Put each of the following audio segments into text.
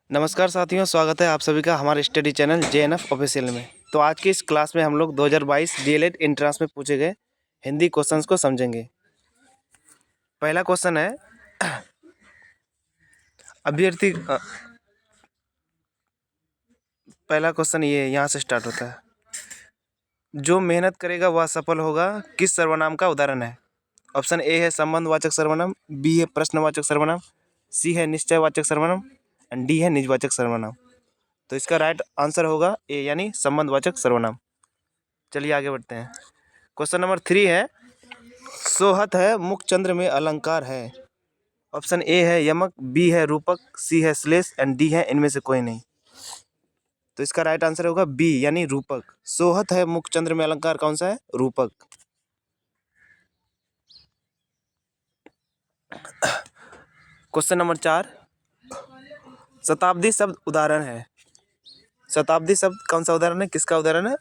नमस्कार साथियों, स्वागत है आप सभी का हमारे स्टडी चैनल JNF ऑफिशियल में। तो आज की इस क्लास में हम लोग 2022 DLED एंट्रेंस में पूछे गए हिंदी क्वेश्चंस को समझेंगे। पहला क्वेश्चन है अभ्यर्थी पहला क्वेश्चन ये यहाँ से स्टार्ट होता है। जो मेहनत करेगा वह सफल होगा किस सर्वनाम का उदाहरण है? ऑप्शन ए है संबंधवाचक सर्वनाम, बी है प्रश्नवाचक सर्वनाम, सी है निश्चयवाचक सर्वनाम एंड डी है निजवाचक सर्वनाम। तो इसका राइट आंसर होगा ए यानी संबंधवाचक सर्वनाम। चलिए आगे बढ़ते हैं। क्वेश्चन नंबर 3 है सोहत है मुखचंद्र में अलंकार है। ऑप्शन ए है यमक, बी है रूपक, सी है श्लेष एंड डी है इनमें से कोई नहीं। तो इसका राइट आंसर होगा बी यानी रूपक। सोहत है मुखचंद्र में अलंकार कौन सा है? रूपक। क्वेश्चन नंबर 4 शताब्दी शब्द उदाहरण है। शताब्दी शब्द कौन सा उदाहरण है? किसका उदाहरण है?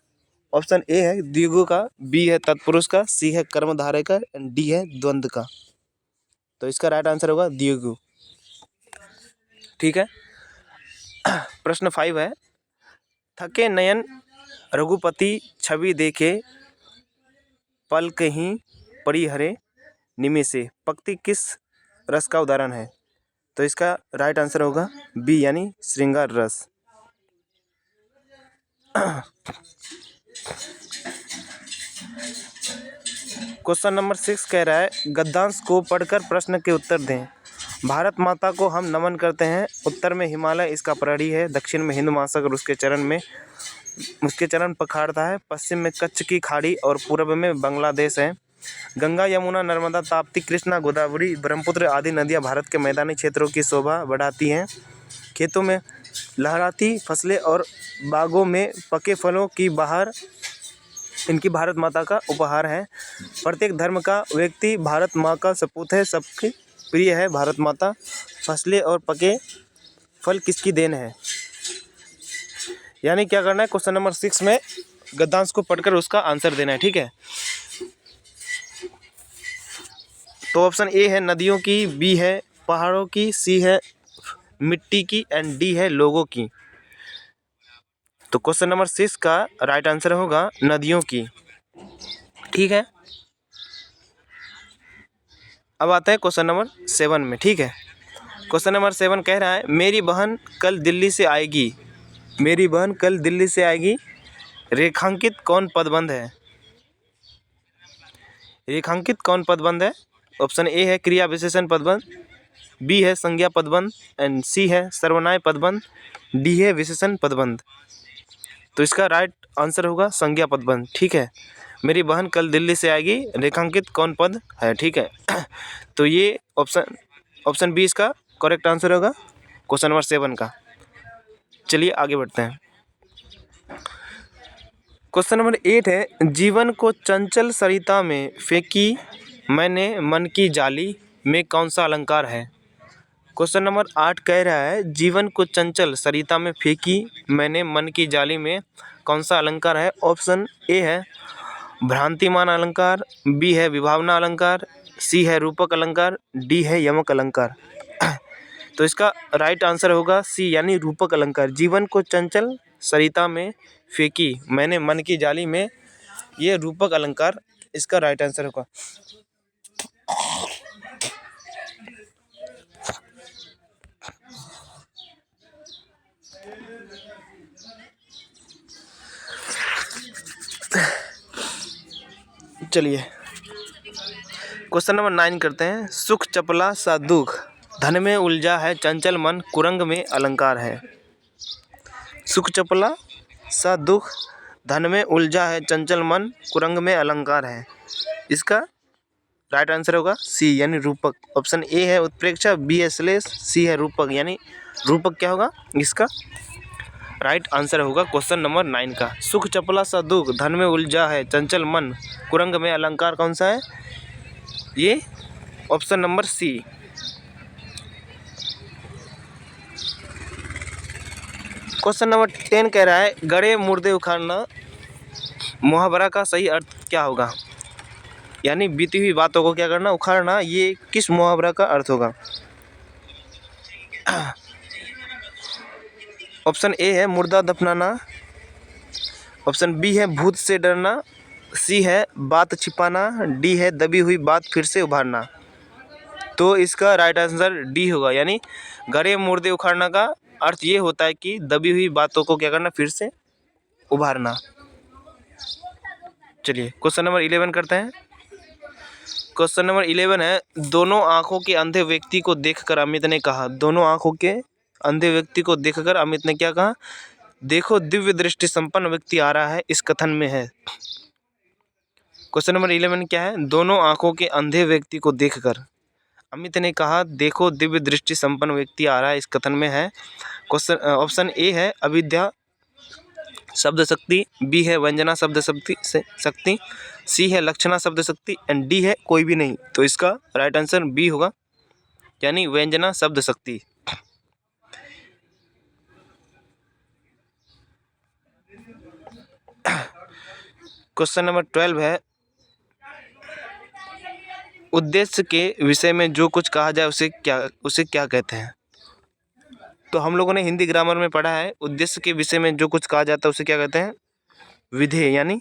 ऑप्शन ए है द्विगु का, बी है तत्पुरुष का, सी है कर्मधारय का एंड डी है द्वंद्व का। तो इसका राइट आंसर होगा द्विगु। ठीक है। प्रश्न 5 है थके नयन रघुपति छवि देखे पल कहीं पड़ी हरे निमिषे पंक्ति किस रस का उदाहरण है? तो इसका राइट आंसर होगा बी यानी श्रृंगार रस। क्वेश्चन नंबर 6 कह रहा है गद्यांश को पढ़कर प्रश्न के उत्तर दें। भारत माता को हम नमन करते हैं। उत्तर में हिमालय इसका प्रहरी है, दक्षिण में हिंद महासागर उसके चरण पखाड़ता है, पश्चिम में कच्छ की खाड़ी और पूर्व में बांग्लादेश है। गंगा, यमुना, नर्मदा, ताप्ती, कृष्णा, गोदावरी, ब्रह्मपुत्र आदि नदियां भारत के मैदानी क्षेत्रों की शोभा बढ़ाती हैं। खेतों में लहराती फसलें और बागों में पके फलों की बहार इनकी भारत माता का उपहार है। प्रत्येक धर्म का व्यक्ति भारत माँ का सपूत है, सबकी प्रिय है भारत माता। फसलें और पके फल किसकी देन है? यानी क्या करना है क्वेश्चन नंबर 6 में गद्यांश को पढ़कर उसका आंसर देना है। ठीक है। तो ऑप्शन ए है नदियों की, बी है पहाड़ों की, सी है मिट्टी की एंड डी है लोगों की। तो क्वेश्चन नंबर 6 का राइट आंसर होगा नदियों की। ठीक है। अब आता है क्वेश्चन नंबर 7 में। ठीक है। क्वेश्चन नंबर 7 कह रहा है मेरी बहन कल दिल्ली से आएगी। मेरी बहन कल दिल्ली से आएगी रेखांकित कौन पदबंध है? रेखांकित कौन पदबंध है? ऑप्शन ए है क्रिया विशेषण पदबंध, बी है संज्ञा पदबंध एंड सी है सर्वनाम पदबंध, डी है विशेषण पदबंध। तो इसका राइट आंसर होगा संज्ञा पदबंध। ठीक है। मेरी बहन कल दिल्ली से आएगी रेखांकित कौन पद है? ठीक है। तो ये ऑप्शन बी इसका करेक्ट आंसर होगा क्वेश्चन नंबर 7 का। चलिए आगे बढ़ते हैं। क्वेश्चन नंबर 8 है जीवन को चंचल सरिता में फेंकी मैंने मन की जाली में कौन सा अलंकार है? क्वेश्चन नंबर 8 कह रहा है जीवन को चंचल सरिता में फेंकी मैंने मन की जाली में कौन सा अलंकार है? ऑप्शन ए है भ्रांतिमान अलंकार, बी है विभावना अलंकार, सी है रूपक अलंकार, डी है यमक अलंकार। तो इसका राइट आंसर होगा सी यानी रूपक अलंकार। जीवन को चंचल सरिता में फेंकी मैंने मन की जाली में, ये रूपक अलंकार इसका राइट आंसर होगा। चलिए क्वेश्चन नंबर 9 करते हैं सुख चपला सा दुख धन में उलझा है चंचल मन कुरंग में अलंकार है। सुख चपला सा दुख धन में उलझा है चंचल मन कुरंग में अलंकार है। इसका राइट आंसर होगा सी यानी रूपक। ऑप्शन ए है उत्प्रेक्षा, बी है श्लेष, सी है रूपक। यानी रूपक क्या होगा? इसका राइट आंसर होगा क्वेश्चन नंबर 9 का सुख चपला सा दुख धन में उलझा है चंचल मन कुरंग में अलंकार कौन सा है? ये option number C. Question number 10 कह रहा है गड़े मुर्दे उखाड़ना मुहावरा का सही अर्थ क्या होगा? यानी बीती हुई बातों को क्या करना? उखाड़ना। ये किस मुहावरा का अर्थ होगा? ऑप्शन ए है मुर्दा दफनाना, ऑप्शन बी है भूत से डरना, सी है बात छिपाना, डी है दबी हुई बात फिर से उभारना। तो इसका राइट आंसर डी होगा, यानी गड़े मुर्दे उखाड़ना का अर्थ ये होता है कि दबी हुई बातों को क्या करना, फिर से उभारना। चलिए क्वेश्चन नंबर 11 करते हैं। क्वेश्चन नंबर 11 है, दोनों आंखों के अंधे व्यक्ति को देखकर अमित ने कहा, दोनों आंखों के अंधे व्यक्ति को देखकर अमित ने क्या कहा, देखो दिव्य दृष्टि संपन्न व्यक्ति आ रहा है, इस कथन में है। क्वेश्चन नंबर 11 क्या है, दोनों आंखों के अंधे व्यक्ति को देखकर अमित ने कहा, देखो दिव्य दृष्टि संपन्न व्यक्ति आ रहा है, इस कथन में है। क्वेश्चन ऑप्शन ए है अविद्या शब्द शक्ति, बी है व्यंजना शब्द शक्ति, सी है लक्षणा शब्द शक्ति एंड डी है कोई भी नहीं। तो इसका राइट आंसर बी होगा, यानी व्यंजना शब्द शक्ति। क्वेश्चन नंबर 12 है, उद्देश्य के विषय में जो कुछ कहा जाए उसे क्या कहते हैं। तो हम लोगों ने हिंदी ग्रामर में पढ़ा है, उद्देश्य के विषय में जो कुछ कहा जाता है उसे क्या कहते हैं, विधेय, यानी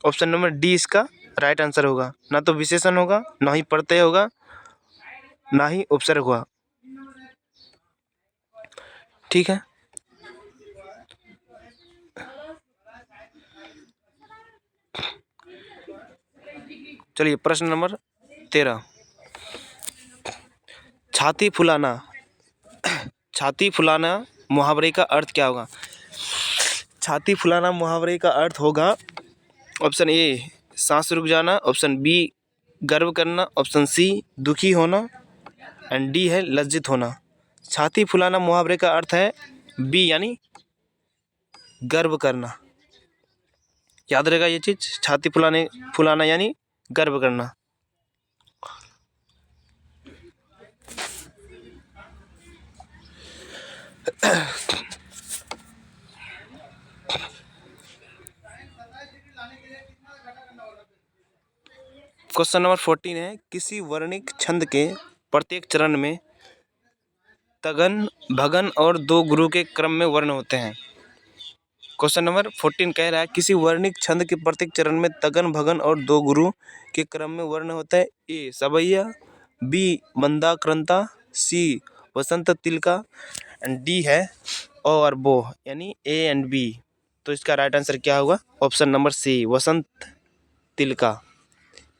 ऑप्शन नंबर डी इसका राइट आंसर होगा। ना तो विशेषण होगा, ना ही प्रत्यय होगा, ना ही उपसर्ग होगा। ठीक है, चलिए प्रश्न नंबर 13, छाती फुलाना, छाती फुलाना मुहावरे का अर्थ क्या होगा। छाती फुलाना मुहावरे का अर्थ होगा ऑप्शन ए सांस रुक जाना, ऑप्शन बी गर्व करना, ऑप्शन सी दुखी होना एंड डी है लज्जित होना। छाती फुलाना मुहावरे का अर्थ है बी, यानी गर्व करना। याद रहेगा ये चीज, छाती फुलाना यानी गर्व करना। क्वेश्चन नंबर 14 है, किसी वर्णिक छंद के प्रत्येक चरण में तगन भगन और दो गुरु के क्रम में वर्ण होते हैं। क्वेश्चन नंबर 14 कह रहा है, किसी वर्णिक छंद के प्रत्येक चरण में तगन भगन और दो गुरु के क्रम में वर्ण होता है। ए सबैया, बी मंदाक्रंता, सी वसंत तिलका एंड डी है ओ और बो, यानी ए एंड बी। तो इसका राइट आंसर क्या होगा, ऑप्शन नंबर सी वसंत तिलका।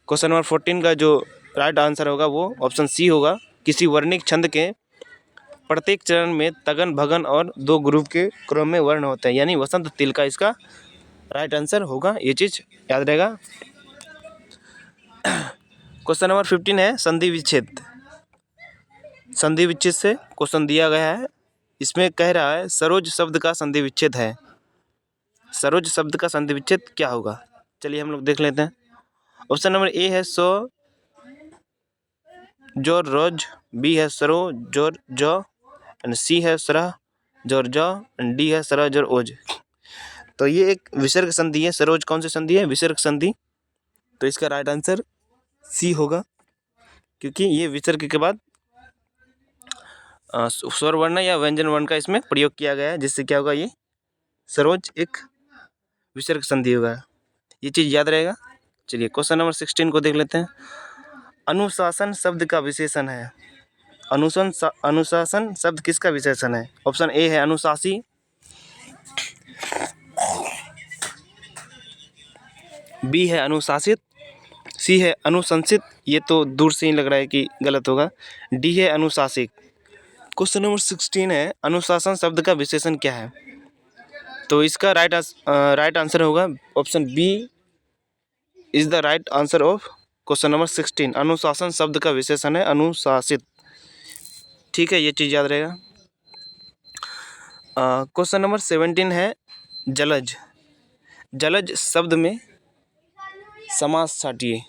क्वेश्चन नंबर 14 का जो राइट आंसर होगा वो ऑप्शन सी होगा, किसी वर्णिक छंद के प्रत्येक चरण में तगन भगन और दो ग्रुप के क्रम में वर्ण होते हैं, यानी वसंत तिलका इसका राइट आंसर होगा। ये चीज याद रहेगा। क्वेश्चन नंबर 15 है, संधि विच्छेद। संधि विच्छेद से क्वेश्चन दिया गया है, इसमें कह रहा है सरोज शब्द का संधि विच्छेद है। सरोज शब्द का संधि विच्छेद क्या होगा, चलिए हम लोग देख लेते हैं। ऑप्शन नंबर ए है सो जोर रोज, बी है सरो जोर जो एंड सी है सरह जोर जो एंड डी है सरह जोर ओज। तो ये एक विसर्ग संधि है, सरोज कौन सी संधि है, विसर्ग संधि। तो इसका राइट आंसर सी होगा, क्योंकि ये विसर्ग के बाद स्वर वर्ण या व्यंजन वर्ण का इसमें प्रयोग किया गया है, जिससे क्या होगा, ये सरोज एक विसर्ग संधि होगा। ये चीज़ याद रहेगा। चलिए क्वेश्चन नंबर 16 को देख लेते हैं। अनुशासन शब्द का विशेषण है। अनुशासन शब्द किसका विशेषण है। ऑप्शन ए है अनुशासी, बी है अनुशासित, सी है अनुशंसित, ये तो दूर से ही लग रहा है कि गलत होगा, डी है अनुशासित। क्वेश्चन नंबर 16 है, अनुशासन शब्द का विशेषण क्या है। तो इसका राइट आंसर होगा option B is the right answer of question number 16। अनुशासन शब्द का विशेषण है अनुशासित। ठीक है, ये चीज़ याद रहेगा। क्वेश्चन नंबर 17 है, जलज। जलज शब्द में समास छाटिए।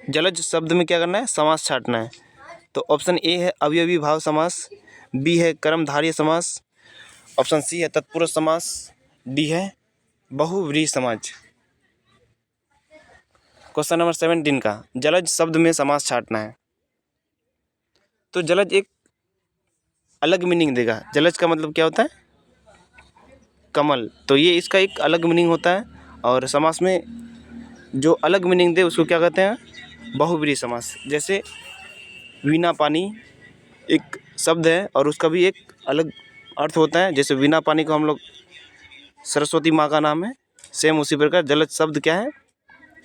जलज शब्द में क्या करना है, समास छाटना है। तो ऑप्शन ए है अवयवी भाव समास, बी है कर्मधारय समास, ऑप्शन सी है तत्पुरुष समास, डी है बहुव्रीहि समास। क्वेश्चन नंबर 17 का जलज शब्द में समास छाटना है। तो जलज एक अलग मीनिंग देगा। जलज का मतलब क्या होता है, कमल। तो ये इसका एक अलग मीनिंग होता है, और समास में जो अलग मीनिंग दे उसको क्या कहते हैं, बहुब्रीहि समास। जैसे वीणा पानी एक शब्द है और उसका भी एक अलग अर्थ होता है। जैसे वीणा पानी को हम लोग सरस्वती माँ का नाम है, सेम उसी प्रकार जलज शब्द क्या है,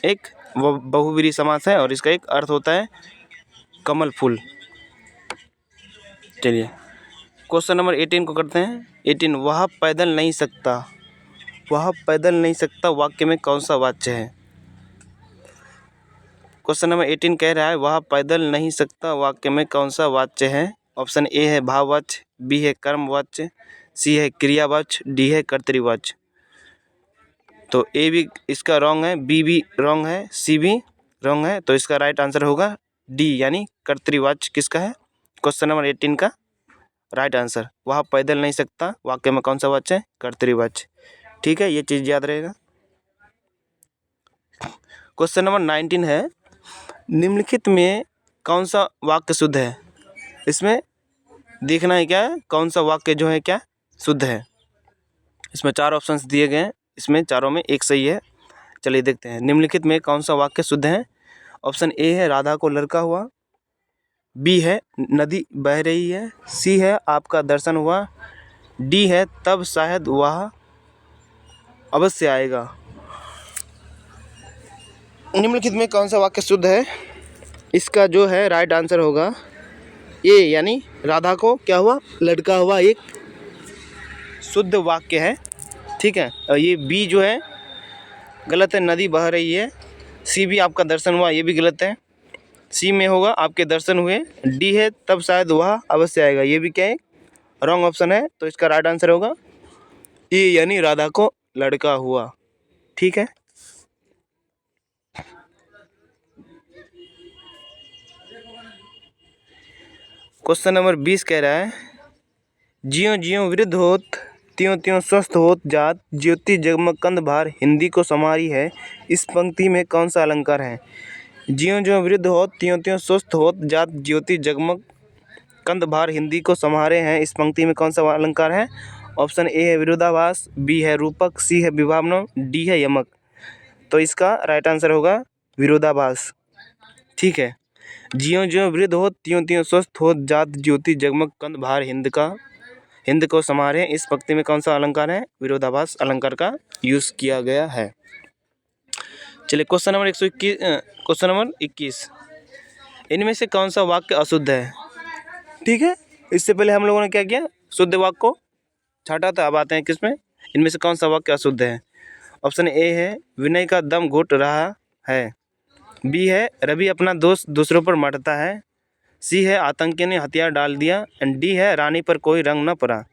एक बहुब्रीहि समास है और इसका एक अर्थ होता है कमल फूल। चलिए क्वेश्चन नंबर 18 को करते हैं। 18, वह पैदल नहीं सकता। वह पैदल नहीं सकता वाक्य में कौन सा वाच्य है। क्वेश्चन नंबर 18 कह रहा है वह पैदल नहीं सकता वाक्य में कौन सा वाच्य है। ऑप्शन ए है भाववाच्य, बी है कर्मवाच्य, सी है क्रियावाच्य, डी है कर्तृवाच्य। तो ए भी इसका रॉन्ग है, बी भी रॉन्ग है, सी भी रॉन्ग है। तो इसका राइट आंसर होगा डी यानी कर्तृवाच्य किसका है, क्वेश्चन नंबर 18 का राइट आंसर। वह पैदल नहीं सकता वाक्य में कौन सा वाच्य है, कर्तृवाच्य। ठीक है, ये चीज़ याद रहेगा। क्वेश्चन नंबर 19 है, निम्नलिखित में कौन सा वाक्य शुद्ध है। इसमें देखना है क्या है, कौन सा वाक्य जो है क्या शुद्ध है। इसमें 4 ऑप्शंस दिए गए हैं, इसमें चारों में एक सही है। चलिए देखते हैं निम्नलिखित में कौन सा वाक्य शुद्ध है। ऑप्शन ए है राधा को लड़का हुआ, बी है नदी बह रही है, सी है आपका दर्शन हुआ, डी है तब शायद वह अवश्य आएगा। निम्नलिखित में कौन सा वाक्य शुद्ध है। इसका जो है राइट आंसर होगा ए यानी राधा को क्या हुआ, लड़का हुआ, एक शुद्ध वाक्य है। ठीक है, और ये बी जो है गलत है, नदी बह रही है। सी भी आपका दर्शन हुआ, ये भी गलत है, सी में होगा आपके दर्शन हुए। डी है तब शायद वह अवश्य आएगा, ये भी क्या है रॉन्ग ऑप्शन है। तो इसका राइट आंसर होगा ए यानी राधा को लड़का हुआ। ठीक है, क्वेश्चन नंबर 20 कह रहा है ज्यों ज्यों वृद्ध होत त्यों त्यों स्वस्थ होत जात ज्योति जगमग कंद भार हिंदी को समारी है। इस पंक्ति में कौन सा अलंकार है। ज्यों ज्यों वृद्ध होत त्यों त्यों स्वस्थ होत जात ज्योति जगमग कंद भार हिंदी को समारे हैं। इस पंक्ति में कौन सा अलंकार है। ऑप्शन ए है विरोधाभास, बी है रूपक, सी है विभावनव, डी है यमक। तो इसका राइट आंसर होगा विरोधाभास। ठीक है, ज्यों ज्यों वृद्ध हो त्यों त्यों स्वस्थ हो जात ज्योति जगमग कंद भार हिंद को समारे। इस पंक्ति में कौन सा अलंकार है, विरोधाभास अलंकार का यूज किया गया है। चलिए क्वेश्चन नंबर 121, क्वेश्चन नंबर 21, इनमें से कौन सा वाक्य अशुद्ध है। ठीक है, इससे पहले हम लोगों ने क्या किया, शुद्ध वाक्य को छाटा था। अब आते हैं किसमें, इनमें से कौन सा वाक्य अशुद्ध है। ऑप्शन ए है विनय का दम घुट रहा है, बी है रवि अपना दोस्त दूसरों पर मढ़ता है, सी है आतंकी ने हथियार डाल दिया, एंड डी है रानी पर कोई रंग न पड़ा।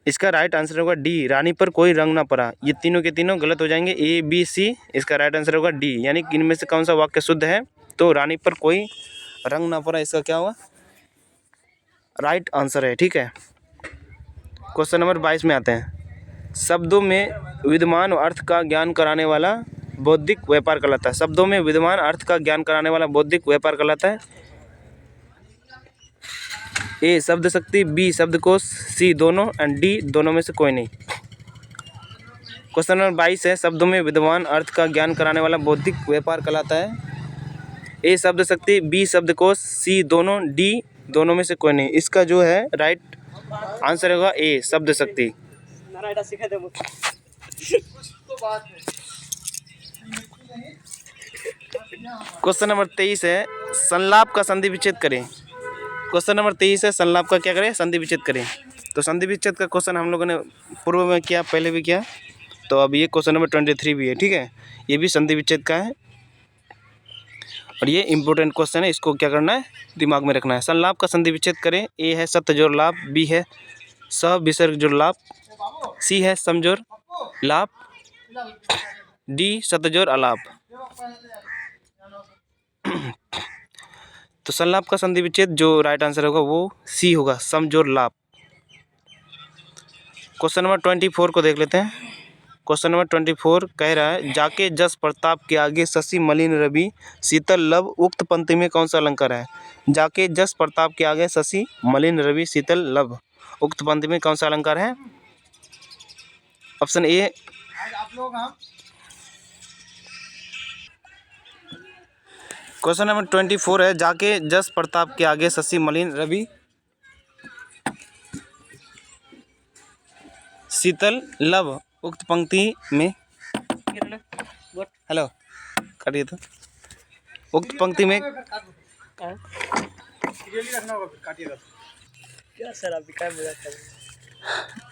इसका राइट आंसर होगा डी, रानी पर कोई रंग ना पड़ा। ये तीनों के तीनों गलत हो जाएंगे, ए बी सी। इसका राइट आंसर होगा डी, यानी कि इनमें से कौन सा वाक्य शुद्ध है। तो रानी पर कोई रंग ना पड़ा, इसका क्या हुआ, राइट आंसर है। ठीक है, क्वेश्चन नंबर 22 में आते हैं। शब्दों में विद्यमान अर्थ का ज्ञान कराने वाला बौद्धिक व्यापार कहलाता है। शब्दों में विद्यमान अर्थ का ज्ञान कराने वाला बौद्धिक व्यापार कहलाता है। ए शब्द शक्ति, बी शब्दकोश, सी दोनों, एंड डी दोनों में से कोई नहीं। क्वेश्चन नंबर 22 है शब्दों में विद्यमान अर्थ का ज्ञान कराने वाला बौद्धिक व्यापार कहलाता है। ए शब्द शक्ति, बी शब्दकोश, सी दोनों, डी दोनों में से कोई नहीं। इसका जो है राइट आंसर होगा ए शब्द शक्ति। क्वेश्चन नंबर 23 है संलाप का संधि विच्छेद करें। क्वेश्चन नंबर 23 है संलाप का क्या करें, संधि विच्छेद करें। तो संधि विच्छेद का क्वेश्चन हम लोगों ने पूर्व में किया, पहले भी किया। तो अब ये क्वेश्चन नंबर 23 भी है। ठीक है, ये भी संधि विच्छेद का है और ये इंपॉर्टेंट क्वेश्चन है, इसको क्या करना है, दिमाग में रखना है। संलाप का संधि विच्छेद करें। ए है सत्य जोड़ लाभ, बी है सह विसर्ग जोड़ लाभ, सी है समजोड़ लाभ, डी सतजोड़ अलाप। तो संलाप का संधि विच्छेद जो राइट आंसर होगा वो सी होगा, समजोड़ लाभ। क्वेश्चन नंबर 24 को देख लेते हैं। क्वेश्चन नंबर 24 कह रहा है जाके जस प्रताप के आगे शशि मलिन रवि शीतल लब। उक्त पंक्ति में कौन सा अलंकार है। जाके जस प्रताप के आगे शशि मलिन रवि शीतल लब, उक्त पंक्ति में कौन सा अलंकार है। Option A. क्वेश्चन नंबर 24 है, जाके जस प्रताप के आगे शशि मलिन रवि शीतल लव उक्त पंक्ति में, हेलो काटिए तो, उक्त पंक्ति में क्या सर आप क्या मजाक कर रहे हैं?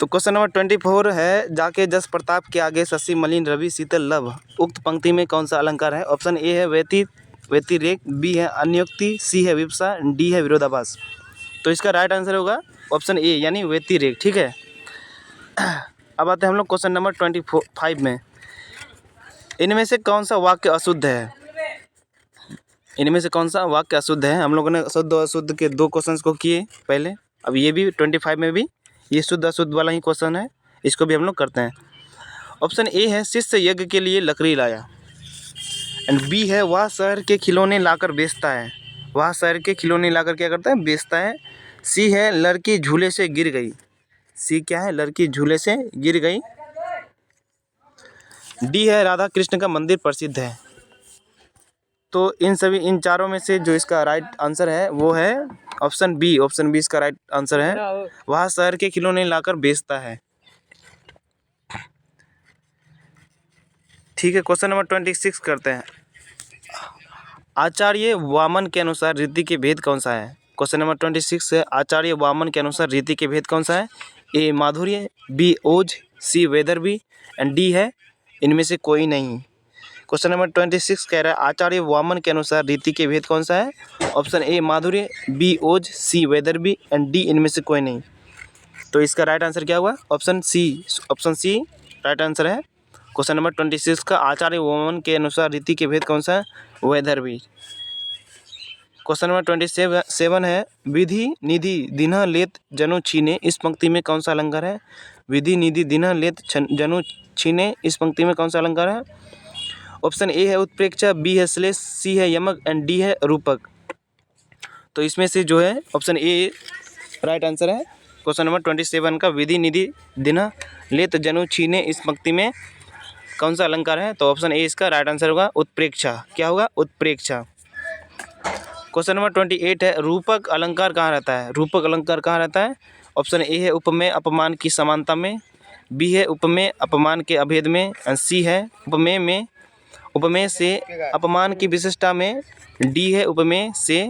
तो क्वेश्चन नंबर 24 है, जाके जस प्रताप के आगे शशि मलिन रवि शीतल लव उक्त पंक्ति में कौन सा अलंकार है? ऑप्शन ए है व्यतिरेक, बी है अन्योक्ति, सी है विवक्षा, डी है विरोधाभास। तो इसका राइट आंसर होगा ऑप्शन ए यानी व्यतिरेक। ठीक है, अब आते हैं हम लोग क्वेश्चन नंबर 25 में। इनमें से कौन सा वाक्य अशुद्ध है? इनमें से कौन सा वाक्य अशुद्ध है? हम लोगों ने शुद्ध और अशुद्ध के 2 क्वेश्चंस को किए पहले, अब ये भी 25 में भी ये शुद्ध अशुद्ध वाला ही क्वेश्चन है, इसको भी हम लोग करते हैं। ऑप्शन ए है, शिष्य यज्ञ के लिए लकड़ी लाया, एंड बी है, वह शहर के खिलौने लाकर बेचता है। वह शहर के खिलौने लाकर क्या करता है? बेचता है। सी है, लड़की झूले से गिर गई। सी क्या है? लड़की झूले से गिर गई। डी है, राधा कृष्ण का मंदिर प्रसिद्ध है। तो इन चारों में से जो इसका राइट आंसर है वो है ऑप्शन बी। ऑप्शन बी इसका राइट आंसर है, वह शहर के खिलौने लाकर बेचता है। ठीक है, क्वेश्चन नंबर 26 करते हैं। आचार्य वामन के अनुसार रीति के भेद कौन सा है? क्वेश्चन नंबर 26 है, आचार्य वामन के अनुसार रीति के भेद कौन सा है? ए माधुर्य, बी ओज, सी वेदरबी, एंड डी है इनमें से कोई नहीं। क्वेश्चन नंबर 26 कह रहा है, आचार्य वामन के अनुसार रीति के भेद कौन सा है? ऑप्शन ए माधुर्य, बी ओज, सी वेदरबी, एंड डी इनमें से कोई नहीं। तो इसका राइट आंसर क्या हुआ? Option C. Option C right answer है क्वेश्चन नंबर 26 का। आचार्य वामन के अनुसार रीति के भेद कौन सा है? वेदरबी। क्वेश्चन नंबर 27 है, विधि निधि दिन्ह लेत जनु छीने इस पंक्ति में कौन सा अलंकार है? विधि निधि दिन्ह लेत जनु छीने इस पंक्ति में कौन सा अलंकार है? ऑप्शन ए है उत्प्रेक्षा, बी है श्लेष, सी है यमक, एंड डी है रूपक। तो इसमें से जो है ऑप्शन ए राइट आंसर है क्वेश्चन नंबर 27 का। विधि निधि दिन्ह लेत जनु छीने इस पंक्ति में कौन सा अलंकार है? तो ऑप्शन ए इसका राइट आंसर होगा उत्प्रेक्षा। क्या होगा? उत्प्रेक्षा। क्वेश्चन नंबर 28 है, रूपक अलंकार कहाँ रहता है? रूपक अलंकार कहाँ रहता है? ऑप्शन ए है उपमेय अपमान की समानता में, बी है उपमेय अपमान के अभेद में, सी है उपमेय से अपमान की विशिष्टता में, डी है उपमेय से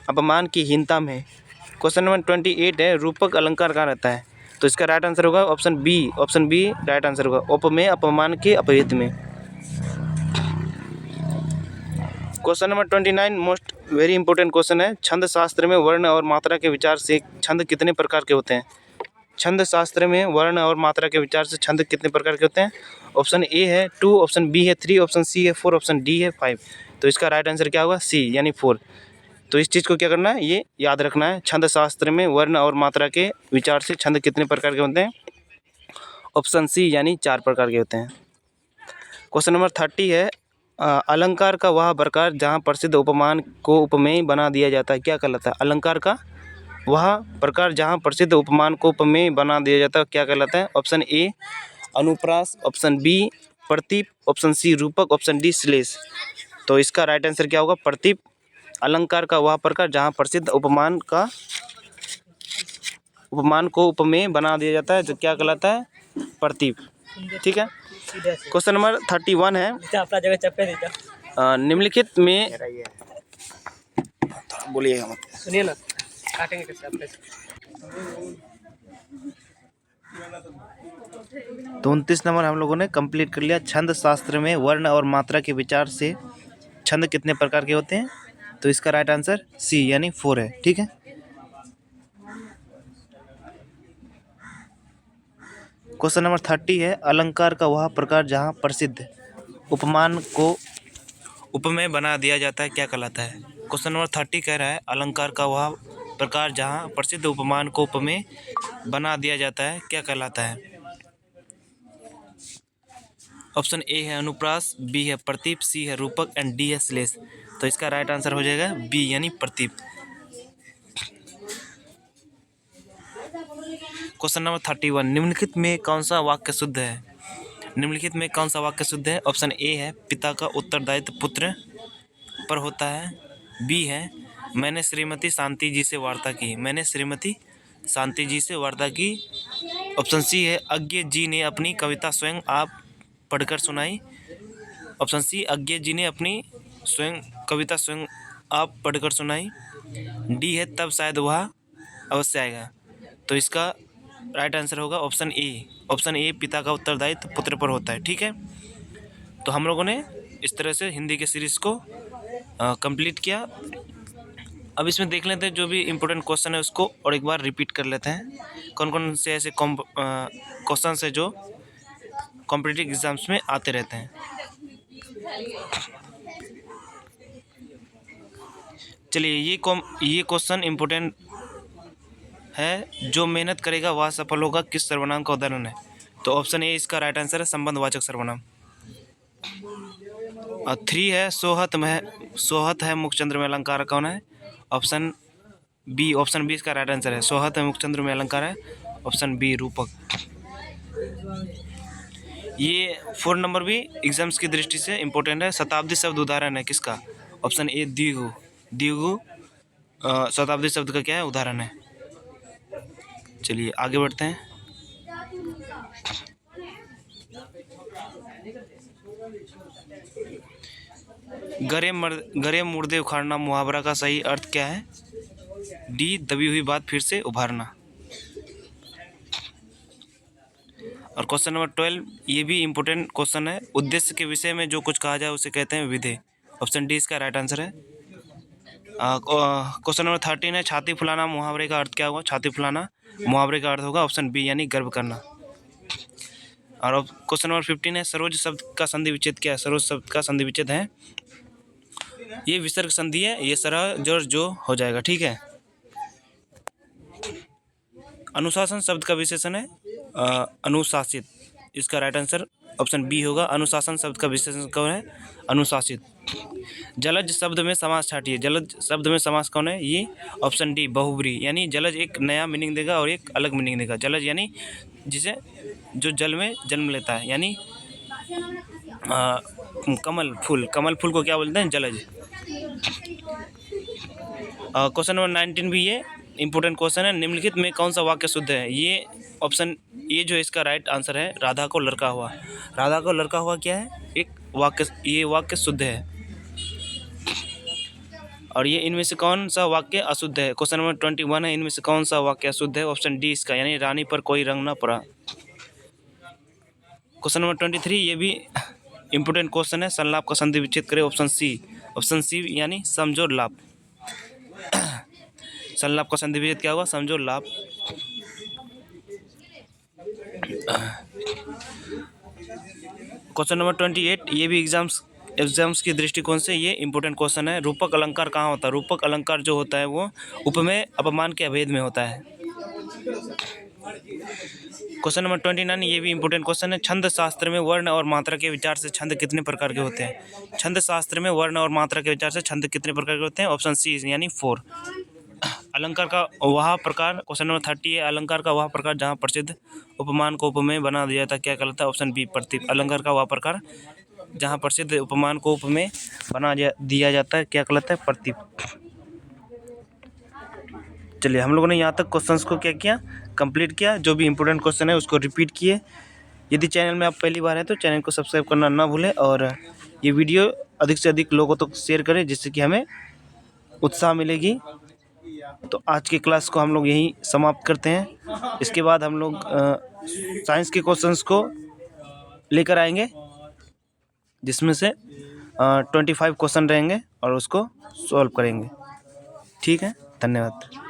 अपमान की हीनता में। क्वेश्चन नंबर 28 है, रूपक अलंकार कहाँ रहता है? तो इसका राइट आंसर होगा option B. Option B right answer होगा, उपमेय अपमान के अभेद में। Question number 29 most very important question है, छंद शास्त्र में वर्ण और मात्रा के विचार से छंद कितने प्रकार के होते हैं? छंद शास्त्र में वर्ण और मात्रा के विचार से छंद कितने प्रकार के होते हैं? ऑप्शन ए है 2, ऑप्शन बी है 3, ऑप्शन सी है 4, ऑप्शन डी है 5। तो इसका राइट आंसर क्या होगा? सी यानी 4। तो इस चीज़ को क्या करना है? ये याद रखना है, छंद शास्त्र में वर्ण और मात्रा के विचार से छंद कितने प्रकार के होते हैं? ऑप्शन सी यानी 4 प्रकार के होते हैं। क्वेश्चन नंबर 30 है, अलंकार का वह प्रकार जहाँ प्रसिद्ध उपमान को उपमेय बना दिया जाता है क्या कहलाता है? अलंकार का वह प्रकार जहाँ प्रसिद्ध उपमान को उपमेय बना दिया जाता है क्या कहलाता है? ऑप्शन ए अनुप्रास, ऑप्शन बी प्रतीप, ऑप्शन सी रूपक, ऑप्शन डी श्लेष। तो इसका राइट आंसर क्या होगा? प्रतीप। अलंकार का वह प्रकार जहाँ प्रसिद्ध उपमान को उपमेय बना दिया जाता है जो क्या कहलाता है? प्रतीप। ठीक है, क्वेश्चन नंबर 31 है, अपना जगह चप्पे दीजिए। निम्नलिखित में बोलिएगा मत, सुनिए ना, काटेंगे कैसे अपने से? तो 29 नंबर हम लोगों ने कंप्लीट कर लिया। छंद शास्त्र में वर्ण और मात्रा के विचार से छंद कितने प्रकार के होते हैं? तो इसका राइट आंसर सी यानी 4 है। ठीक है, क्वेश्चन नंबर 30 है, अलंकार का वह प्रकार जहाँ प्रसिद्ध उपमान को उपमेय बना दिया जाता है क्या कहलाता है? क्वेश्चन नंबर 30 कह रहा है, अलंकार का वह प्रकार जहाँ प्रसिद्ध उपमान को उपमेय बना दिया जाता है क्या कहलाता है? ऑप्शन ए है अनुप्रास, बी है प्रतीप, सी है रूपक, एंड डी है श्लेष। तो इसका राइट आंसर हो जाएगा बी यानी प्रतीप। क्वेश्चन नंबर 31, निम्नलिखित में कौन सा वाक्य शुद्ध है? निम्नलिखित में कौन सा वाक्य शुद्ध है? ऑप्शन ए है पिता का उत्तरदायित्व पुत्र पर होता है। बी है मैंने श्रीमती शांति जी से वार्ता की। मैंने श्रीमती शांति जी से वार्ता की। ऑप्शन सी है अज्ञे जी ने अपनी कविता स्वयं आप पढ़कर सुनाई। ऑप्शन सी अज्ञे जी ने अपनी कविता स्वयं आप पढ़कर सुनाई। डी है तब शायद वह अवश्य आएगा। तो इसका राइट आंसर होगा ऑप्शन ए। ऑप्शन ए पिता का उत्तरदायित्व पुत्र पर होता है। ठीक है, तो हम लोगों ने इस तरह से हिंदी के सीरीज़ को कंप्लीट किया। अब इसमें देख लेते हैं जो भी इम्पोर्टेंट क्वेश्चन है उसको और एक बार रिपीट कर लेते हैं। कौन कौन से ऐसे क्वेश्चन है जो कॉम्पिटिटिव एग्जाम्स में आते रहते हैं। चलिए, ये क्वेश्चन इम्पोर्टेंट है। जो मेहनत करेगा वह सफल होगा किस सर्वनाम का उदाहरण है? तो ऑप्शन ए इसका राइट आंसर है संबंधवाचक सर्वनाम। 3 है सोहत है मुखचंद्र में अलंकार कौन है? ऑप्शन बी इसका राइट आंसर है सोहत है मुखचंद्र में अलंकार है। ऑप्शन बी रूपक। ये 4 नंबर भी एग्जाम्स की दृष्टि से इम्पोर्टेंट है। शताब्दी शब्द उदाहरण है किसका? ऑप्शन ए द्विगु शताब्दी शब्द का क्या है? उदाहरण है। चलिए आगे बढ़ते हैं। गरे मुर्दे उखाड़ना मुहावरा का सही अर्थ क्या है? डी दबी हुई बात फिर से उभारना। और क्वेश्चन नंबर 12 ये भी इम्पोर्टेंट क्वेश्चन है। उद्देश्य के विषय में जो कुछ कहा जाए उसे कहते हैं विधेय। ऑप्शन डी इसका राइट आंसर है। क्वेश्चन नंबर 13 है छाती फुलाना मुहावरे का अर्थ क्या होगा? छाती फुलाना मुहावरे का अर्थ होगा ऑप्शन बी यानी गर्व करना। और क्वेश्चन नंबर 15 है सरोज शब्द का संधि विच्छेद क्या है? सरोज शब्द का संधि विच्छेद है ये विसर्ग संधि है, ये सरह जो हो जाएगा। ठीक है। अनुशासन शब्द का विशेषण है अनुशासित। इसका राइट आंसर ऑप्शन बी होगा। अनुशासन शब्द का विशेषण कौन है? अनुशासित। जलज शब्द में समास छाटिए। जलज शब्द में समास कौन है? ये ऑप्शन डी बहुब्री। यानी जलज एक नया मीनिंग देगा और एक अलग मीनिंग देगा। जलज यानी जिसे जो जल में जन्म लेता है, यानी कमल फूल को क्या बोलते हैं? जलज। क्वेश्चन नंबर 19 भी ये इंपॉर्टेंट क्वेश्चन है। निम्नलिखित में कौन सा वाक्य शुद्ध है? ये ऑप्शन ये जो इसका राइट आंसर है राधा को लड़का हुआ। राधा को लड़का हुआ क्या है? एक वाक्य, ये वाक्य शुद्ध है। और ये इनमें से कौन सा वाक्य अशुद्ध है? क्वेश्चन नंबर 21 है इनमें से कौन सा वाक्य अशुद्ध है? ऑप्शन डी इसका, यानी रानी पर कोई रंग न पड़ा। क्वेश्चन नंबर 23 ये भी इम्पोर्टेंट क्वेश्चन है। संलाप का संधि विच्छेद करें। ऑप्शन सी यानी समझो लाभ। संलाप का संधि विच्छेद क्या होगा? समझो लाभ। क्वेश्चन नंबर 28 ये भी एग्जाम्स की दृष्टिकोण से ये इंपॉर्टेंट क्वेश्चन है। रूपक अलंकार कहाँ होता है? रूपक अलंकार जो होता है वो उपमेय अपमान के अभेद में होता है। क्वेश्चन नंबर 29 ये भी इंपॉर्टेंट क्वेश्चन है। छंद शास्त्र में वर्ण और मात्रा के विचार से छंद कितने प्रकार के होते हैं? छंद शास्त्र में वर्ण और मात्रा के विचार से छंद कितने प्रकार के होते हैं? ऑप्शन सी यानी 4। अलंकार का वह प्रकार, क्वेश्चन नंबर 30 है अलंकार का वह प्रकार जहाँ प्रसिद्ध उपमान को उपमेय बना दिया जाता है क्या कहलाता है? ऑप्शन बी प्रतीक। अलंकार का वह प्रकार जहाँ प्रसिद्ध उपमान को उपमेय बना दिया जाता है क्या कहलाता है? प्रतीक। चलिए हम लोगों ने यहाँ तक क्वेश्चंस को क्या किया? कंप्लीट किया। जो भी इंपॉर्टेंट क्वेश्चन है उसको रिपीट किए। यदि चैनल में आप पहली बार हैं तो चैनल को सब्सक्राइब करना ना भूलें और ये वीडियो अधिक से अधिक लोगों तक शेयर करें जिससे कि हमें उत्साह मिलेगी। तो आज की क्लास को हम लोग यहीं समाप्त करते हैं। इसके बाद हम लोग साइंस के क्वेश्चंस को लेकर आएंगे जिसमें से 25 क्वेश्चन रहेंगे और उसको सॉल्व करेंगे। ठीक है, धन्यवाद।